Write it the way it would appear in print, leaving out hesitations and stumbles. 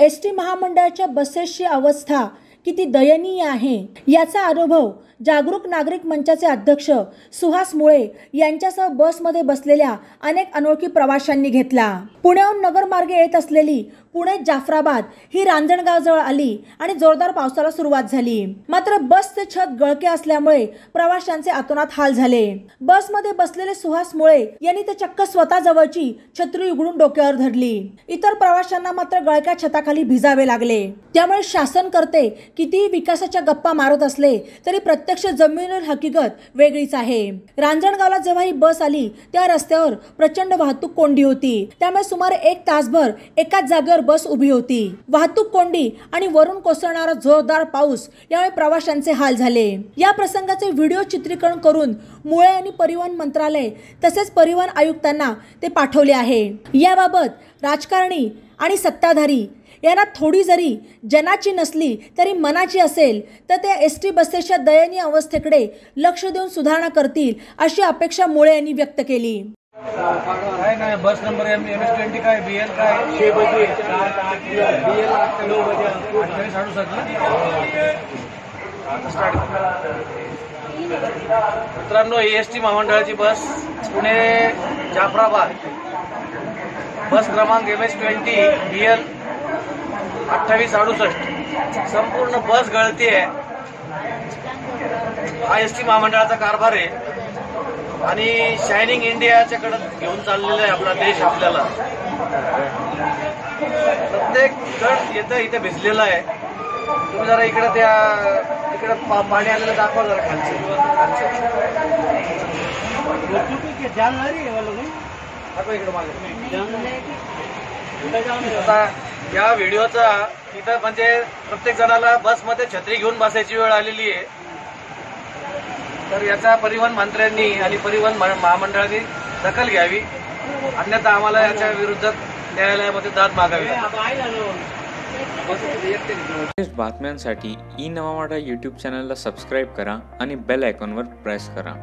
ST महामंडळाच्या बसेसची अवस्था किती दयनीय आहे याचा अनुभव जागरूक नागरिक मंचाचे अध्यक्ष सुहास मुळे यांच्यासह बसमध्ये बसलेल्या अनेक अनोळखी प्रवाशांनी घेतला। पुण्याहून नगर मार्गे येत असलेली पुणे जाफराबाद ही रांजणगाव जवळ आली आणि जोरदार पावसाला सुरुवात झाली। मात्र बसचे छत गळके असल्यामुळे प्रवाशांचे अतोनात हाल झाले। बसमध्ये बसलेले सुहास मुळे यांनी ते चक्क स्वतः जवळची छत्री उघडून डोक्यावर धरली। इतर प्रवाशांना मात्र गळक्या छताखाली भिजावे लागले। त्यामुळे शासन करते कितीही विकासाच्या गप्पा मारत असले तरी प्रत्यक्ष जमिनीवर हकीकत वेगळीच आहे। रांजणगावला जेव्हा ही बस आली त्या रस्त्यावर प्रचंड वाहतूक कोंडी होती। त्यामुळे सुमारे 1 तासभर एकाच जागेवर बस उभी होती। वाहतूक कोंडी आणि वरून कोसळणारा जोरदार पाऊस यामुळे प्रवाशांचे हाल झाले। या प्रसंगाचे व्हिडिओ चित्रीकरण करून मुळे यांनी परिवहन मंत्रालय तसेच परिवहन आयुक्तांना ते पाठवले आहे। याबाबत राजकारणी आणि सत्ताधारी यांना थोडी जरी जनाची नसली तरी मनाची असेल तर त्या एसटी बसेसच्या दयनीय अवस्थेकडे लक्ष देऊन सुधारणा करतील अशी अपेक्षा मुळे यांनी व्यक्त केली। काय नाही बस नंबर MS20 काय BL काय 6 बजे BL 9 बजे 28:60 मित्रांनो एसटी महामंडळाची बस पुणे जाफराबाद बस क्रमांक MS20 BL 2868 संपूर्ण बस गळती आहे। हा एसटी महामंडळाचा कारभार आहे आणि शायनिंग इंडियाच्याकडे घेऊन चाललेला आहे आपला देश। आपल्याला प्रत्येक गट येतं इथे भिजलेला आहे। तुम्ही जरा इकडे इकडे पाणी आलेलं दाखवा जरा खालचं इकडे मागे। आता या व्हिडिओचा इथं म्हणजे प्रत्येक जणाला बसमध्ये छत्री घेऊन बसायची वेळ आलेली आहे। तर याचा परिवहन मंत्र्यांनी आणि परिवहन महामंडळाने दखल घ्यावी, अन्यथा आम्हाला याच्या विरुद्ध न्यायालयामध्ये दाद मागावी। बातम्यांसाठी ई नवा मराठा यूट्यूब चॅनलला सबस्क्राईब करा आणि बेल आयकॉनवर प्रेस करा।